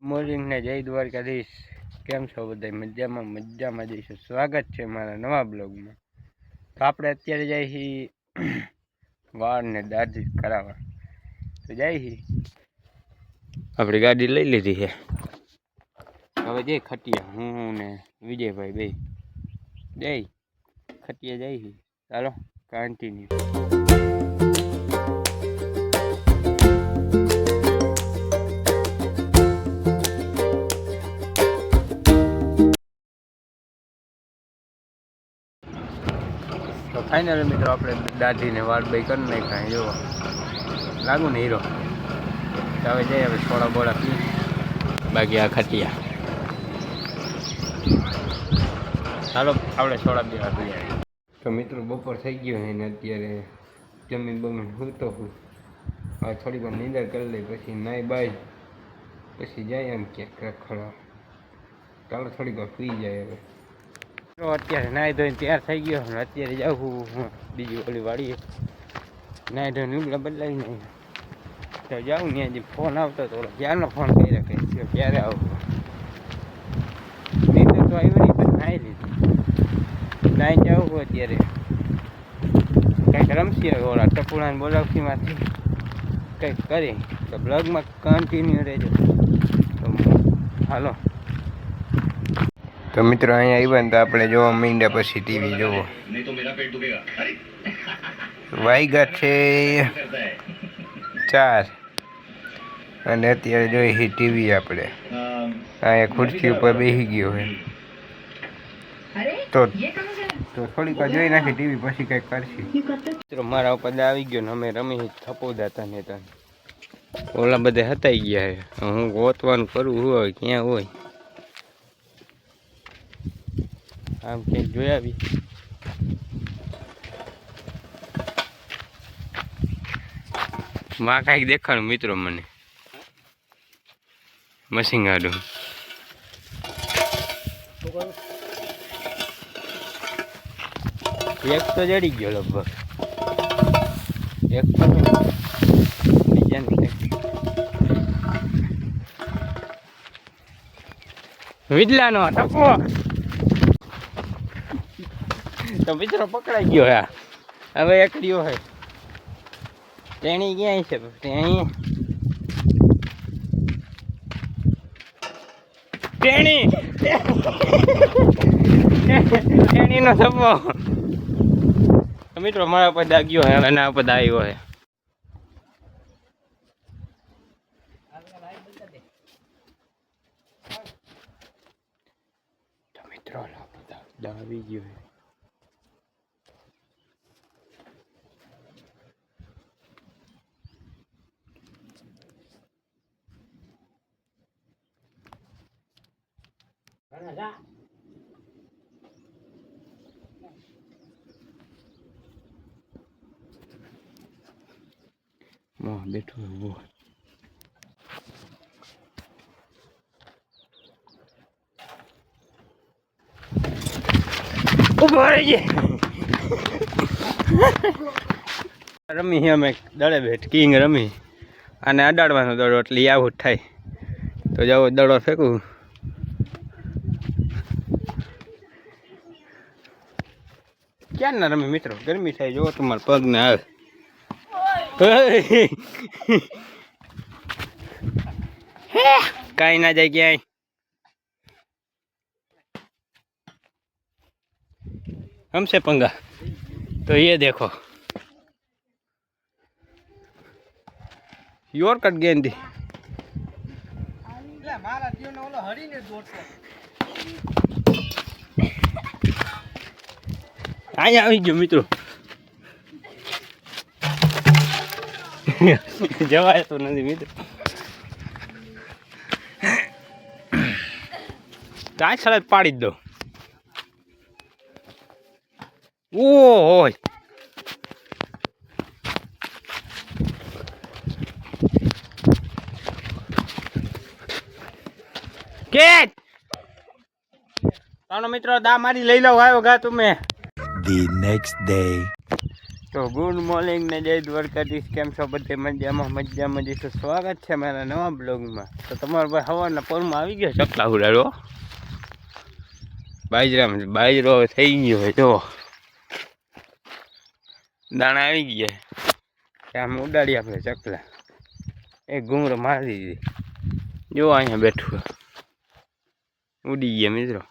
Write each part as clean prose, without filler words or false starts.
Morning ને જય દ્વારકાધીશ. કેમ છો બધા? મજામાં જઈશું. સ્વાગત છે મારા નવા બ્લોગમાં. તો આપણે અત્યારે જઈએ છીએ વાળને દાઢી કરાવવા. તો જઈએ છીએ, આપણી ગાડી લઈ લીધી છે. હવે જઈ ખટિયા, હું ને વિજયભાઈ બે જઈ ખટિયા જઈ છીએ. ચાલો કન્ટિન્યુ. તો ફાઇનલ મિત્રો આપણે દાઢીને વાળ બે કરી નાખ્યા. જો લાગુ ને હીરો. તો હવે જઈએ, હવે થોડા બોળા પી બાકી આ ખટિયા. ચાલો આપણે થોડા બેવા પી આવીએ. તો મિત્રો બપોર થઈ ગયો છે ને અત્યારે જમીન બમીન સૂતો હું. હવે થોડી વાર નીંદર કરી લઈ, પછી નાઈ બાઈ પછી જાય એમ ક્યાંક રખડવા. ચાલો થોડીક વાર પી જાય. હવે તો અત્યારે નાહી ધોઈને તૈયાર થઈ ગયો. અત્યારે જાઉં બીજી ઓલી વાળીએ નાહી ધોઈને ઉગલા બદલાવી નહીં તો જાઉં ને. હજી ફોન આવતો હતો, ક્યારનો ફોન કરી રાખે ક્યારે આવું. નીંદર તો આવી નહીં, પણ નાહી લીધી. નાહી જાઉં અત્યારે કંઈક રમશી ઓલા ટપુડાને બોલાવતીમાંથી કંઈક કરી. તો બ્લોગમાં કન્ટિન્યુ રહેજો. તો હાલો. તો મિત્રો અહીંયા આવ્યા ને તો આપણે જોવા માંડ્યા. પછી ટીવી જોવો વાગ્યા છે 4 અને અત્યારે જોઈએ ટીવી. આપણે અહીંયા ખુરશી ઉપર બેસી ગયો હોય તો થોડીક વાર જોઈ નાખી ટીવી, પછી કંઈક કરશે. મિત્રો મારા ઉપર આવી ગયો ને અમે રમી થપો દાતા ને તો ઓલા બધા હતાઈ ગયા છે. હું ગોતવાનું કરું હોય ક્યાં હોય. આમ ક્યાંક જોઈ આવી. માં કાંઈક દેખાડું મિત્રો મને મશીન ગાડું. એક તો જડી ગયો લગભગ, એક તો બીજા વિદલાનો ટપો તો મિત્રો પકડાઈ ગયો. હા હવે એકડીઓ હે. તેણી ક્યાંય છે? તેણીનો સપો મિત્રો મારા પર દાગ્યો હે. હવે ના પર આવ્યો હે. તો મિત્રો દાવી ગયો હે. બેઠો ઉભો. ઉભો રહી રમી અમે દડે બેઠ કિંગ રમી અને અડાડવાનો દડો એટલે આવું જ થાય. તો જાઓ દડો ફેંકું. ક્યાં ના રમી મિત્રો, ગરમી થાય. જોવો તમારા પગ ને આવે. કાંઈ ના જાય ક્યાંય. हमसे पंगा तो ये देखो योर कट गेंदी અહીંયા આવી ગયો મિત્રો. જવાય તો નથી મિત્રો. કાંઈ સળદ પાડી જ દો. ઓય કે તાનો મિત્રો દા મારી લઈ લો. આવ્યો ગા તમે. The next day. તો તો ગુડ મોર્નિંગ ને જય દ્વારકાધીશ. કેમ છો બધે? મજામાં જઈશું. સ્વાગત છે મારા નવા બ્લોગમાં. તો તમારા ભાઈ સવારના પોરમાં આવી ગયા ચકલા ઉડાડો બાજરો હવે થઈ ગયો હોય જો દાણા આવી ગયા આમ ઉડાડી આપણે ચકલા એક ઘૂમરો મારી દીધી જો અહીંયા બેઠું ઉડી ગયા મિત્રો.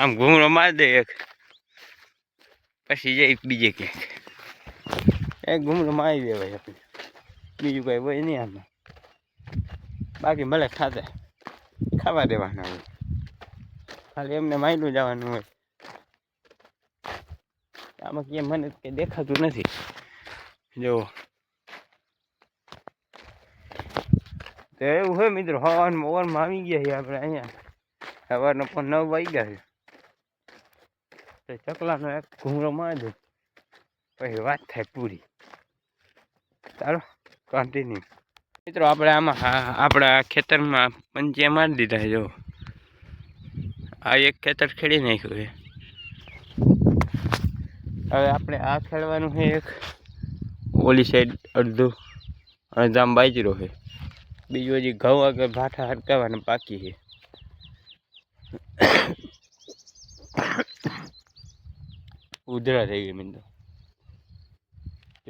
આમ ઘૂમરો મારી દે એક પછી જઈ બીજે ક્યાંક એક ઘૂમરો મારી દેવાય આપણે બીજું કઈ હોય નહીં આમાં. બાકી ભલે ખાવા દેવાના હોય ખાલી એમને માયલું જવાનું હોય. આમાં ક્યાં મને કંઈ દેખાતું નથી જો તો એવું હોય મિત્રો. હવામાં ઓવરમાં આવી ગયા છે આપણે અહીંયા સવારના 9 વાગ્યા છે તો ચકલાનો એક ઘૂમરો મારી દે પછી વાત થાય પૂરી. ચાલો કન્ટિન્યુ મિત્રો. આપણે આમાં આપણા ખેતરમાં પંચિયા મારી દીધા જો આ એક ખેતર ખેડી નાખ્યું છે. હવે આપણે આ ખેડવાનું છે એક ઓલી સાઈડ અડધામ બાજરો છે બીજું હજી ઘઉં આગળ ભાઠા હરકાવાના બાકી છે. ઉધરા થઈ ગઈ મિત્રો.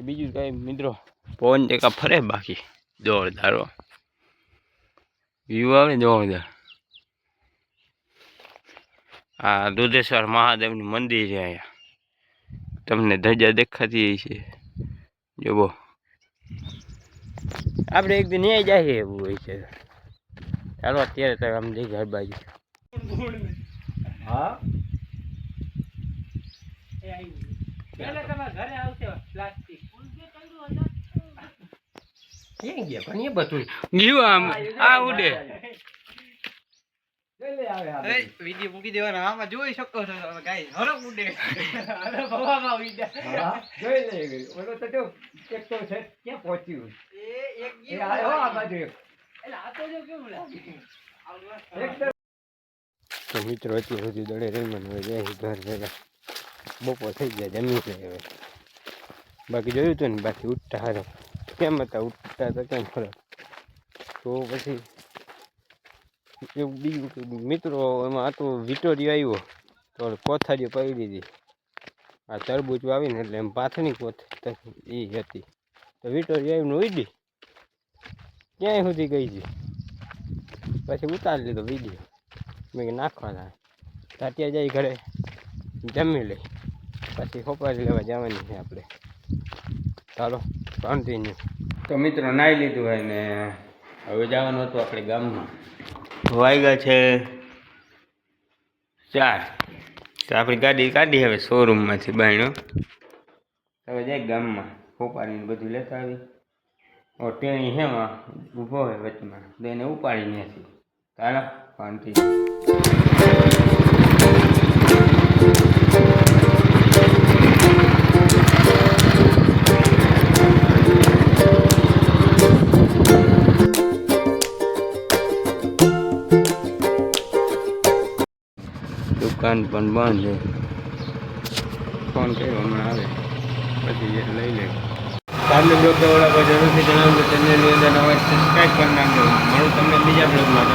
બીજું કઈ મિત્રો પવન ટેકા ફરે બાકી જોરદાર વ્યૂ આવે જોરદાર. આ દુધેશ્વર મહાદેવનું મંદિર છે અહીંયા તમને ધજા દેખાતી છે જોવો. આપણે એક દિન અહીંયા જઈએ એવું હોય છે. ચાલો અત્યારે તો આમ જઈ ઘર બાજુ. હા વિડીયો મૂકી દેવાના આમાં જોઈ શકો છો ગાય હરક ઉડે જોઈ લે ઓલો તો જો એક તો છે ક્યાં પહોંચ્યું એ આયો આ બાજુ એટલે આ તો જો કેવું લાગે. તો મિત્રો અત્યારે સુધી દડે રહીને હવે જાય ઘર ભેગા બપોર થઈ ગયા જમી લે હવે. બાકી જોયું હતું ને બાકી ઉઠતા હારો કેમ હતા ઉઠતા તો કેમ ફરક તો પછી એવું બીજું મિત્રો એમાં આ તો વિટોરિયો આવ્યો તો કોથારીઓ પડી દીધી. આ તરબૂચ આવીને એટલે એમ પાથરની કોથળી એ હતી તો વિટોરિયો આવીને ઉડી ક્યાંય સુધી ગઈ છે પછી ઉતારી લીધો વિડીયો મેં નાખવાના અત્યારે જઈ ઘરે જમી લઈ પછી હોપારી લેવા જવાની છે આપણે. ચાલો કન્ટિન્યુ. તો મિત્રો નાહી લીધું હોય ને હવે જવાનું હતું આપણે ગામમાં. વાગ્યા છે 4 તો આપણી ગાડી કાઢી હવે શોરૂમમાંથી બાયણો હવે જાય ગામમાં હોપારીને બધું લેતા આવી. ટેણી હેમાં ઊભો હોય વચમાં તો એને ઉપાડી નથી. ચાલો કન્ટિન્યુ. દુકાન પણ બંધ છે. ફોન કર્યો હમણાં આવે પછી લઈ લે. કાલનો બ્લોગ વાળા કોઈ જરૂરથી જણાવજો. ચેનલની અંદર નવા સબસ્ક્રાઈબ કરી નાખજો. મળું તમને બીજા બ્લોગમાં.